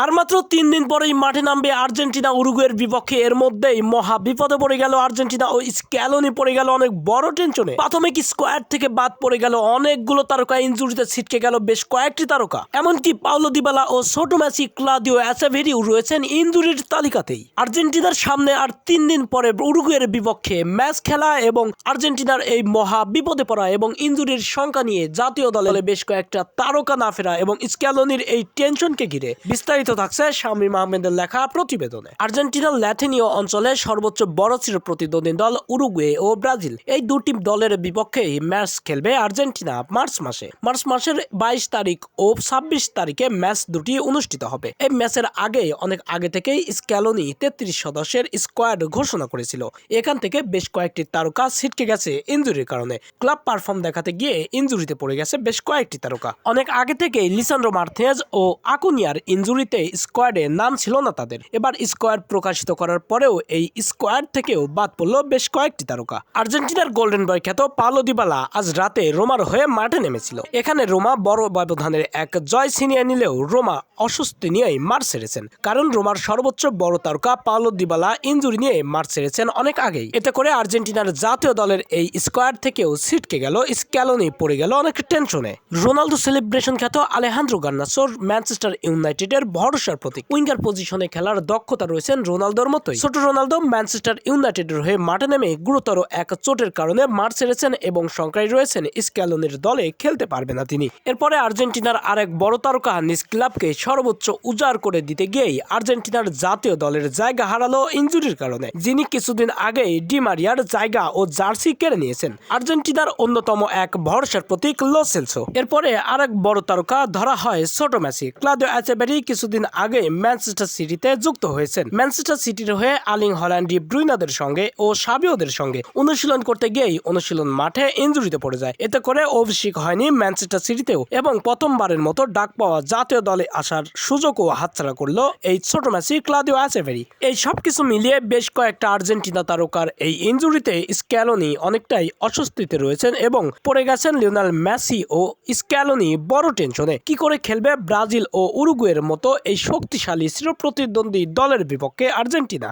আর মাত্র 3 দিন পরেই মাঠে নামবে আর্জেন্টিনা উরুগুয়ের বিপক্ষে। এর মধ্যেই মহা বিপদে পড়ে গেল আর্জেন্টিনা ও স্ক্যালোনি পড়ে গেল অনেক বড় টেনশনে। প্রাথমিক স্কোয়াড থেকে বাদ পড়ে গেল অনেকগুলো তারকা, ইনজুরিতে ছিটকে গেল বেশ কয়েকটি তারকা। এমনকি পাওলো দিবালা ও ছোট মেসি, ক্লাদিও অ্যাসেভেরিও রয়েছেন ইনজুরির তালিকাতেই। আর্জেন্টিনার সামনে আর 3 দিন পরে উরুগুয়ের বিপক্ষে ম্যাচ খেলা এবং আর্জেন্টিনার এই মহা বিপদে পড়া এবং ইনজুরির সংখ্যা নিয়ে জাতীয় দলে বেশ কয়েকটা তারকা না ফেরা এবং স্ক্যালোনির এই টেনশনকে ঘিরে বিস্তারিত থাকছে শামীম আহমেদের লেখা প্রতিবেদনে। আর্জেন্টিনার ল্যাটিনীয় অঞ্চলে সর্বোচ্চ বড় চির প্রতিদ্বন্দ্বী দল উরুগুয়ে ও ব্রাজিল, এই দুটি দলের বিপক্ষেই ম্যাচ খেলবে আর্জেন্টিনা মার্চ মাসের 22 তারিখ ও 26 তারিখে ম্যাচ দুটি অনুষ্ঠিত হবে। এই ম্যাচের অনেক আগে থেকেই স্ক্যালোনি 33 সদস্যের স্কোয়াড ঘোষণা করেছিল। এখান থেকে বেশ কয়েকটি তারকা ছিটকে গেছে ইনজুরির কারণে। ক্লাব পারফর্ম দেখাতে গিয়ে ইনজুরিতে পড়ে গেছে বেশ কয়েকটি তারকা। অনেক আগে থেকেই লিসান্ড্রো মার্টিনেজ ও আকুনিয়ার ইনজুরিতে স্কোয়াডে নাম ছিল না তাদের। এবার স্কোয়াড প্রকাশিত করার পরেও এই স্কোয়াড থেকেও বাদ পড়ল বেশ কয়েকটি তারকা। আর্জেন্টিনার গোল্ডেন বয় খ্যাত পাওলো দিবালা আজ রাতে রোমার হয়ে মাঠে নেমেছিল। এখানে রোমা বড় ব্যবধানের এক জয় ছিনিয়ে নিলেও রোমা অস্বস্তি নিয়েই মাঠ ছেড়েছেন, কারণ রোমার সর্বোচ্চ বড় তারকা পাওলো দিবালা ইনজুরি নিয়ে মাঠ ছেড়েছেন অনেক আগেই। এতে করে আর্জেন্টিনার জাতীয় দলের এই স্কোয়াড থেকেও ছিটকে গেল স্ক্যালোনি, পড়ে গেল অনেক টেনশনে। রোনালদো সেলিব্রেশন খ্যাত আলেহান্দ্রো গার্নাচোর ম্যানচেস্টার ইউনাইটেডের ভরসার প্রতীক। উইঙ্গার পজিশনে খেলার দক্ষতা রয়েছেন রোনালদোর মতোই। ছোট রোনালদো ম্যানচেস্টার ইউনাইটেডের হয়ে মাঠে নেমে গুরুতর এক চোটের কারণে মাঠ ছেড়েছেন এবং শঙ্কায় রয়েছেন স্ক্যালোনির দলে খেলতে পারবে না তিনি। এরপরে আর্জেন্টিনার আরেক বড় তারকা নিজ ক্লাবকে সর্বোচ্চ উজাড় করে দিতে গিয়েই আর্জেন্টিনার জাতীয় দলের জায়গা হারালো ইনজুরির কারণে, যিনি কিছুদিন আগেই ডি মারিয়ার জায়গা ও জার্সি কেড়ে নিয়েছেন। আর্জেন্টিনার অন্যতম এক ভরসার প্রতীক লো সেলসো। এরপরে আরেক বড় তারকা ধরা হয় ছোট মেসি। ক্লাদিও অ্যাসেভেরি কিছুদিন আগে ম্যানচেস্টার সিটিতে যুক্ত হয়েছেন। ম্যানচেস্টার সিটির হয়ে আর্লিং হল্যান্ড, ডি ব্রুইনাদের সঙ্গে ও সাবিওদের সঙ্গে অনুশীলন করতে গিয়েই অনুশীলন মাঠে ইনজুরিতে পড়ে যায়। এতে করে অভিষেক হয়নি ম্যানচেস্টার সিটিতেও এবং প্রথমবারের মতো ডাক পাওয়া জাতীয় দলে আসার সুযোগও হাতছাড়া করলো এই ছোট মেসি, ক্লাদিও অ্যাসেভেরি। এই সবকিছু মিলিয়ে বেশ কয়েকটা আর্জেন্টিনা তারকার এই ইনজুরিতে স্ক্যালোনি অনেকটাই অস্বস্তিতে রয়েছেন এবং পড়ে গেছেন লিওনেল মেসি ও স্ক্যালোনি বড় টেনশনে। কি করে খেলবে ব্রাজিল ও উরুগুয়ের মতো এই শক্তিশালী চির প্রতিদ্বন্দ্বী দলের বিপক্ষে আর্জেন্টিনা?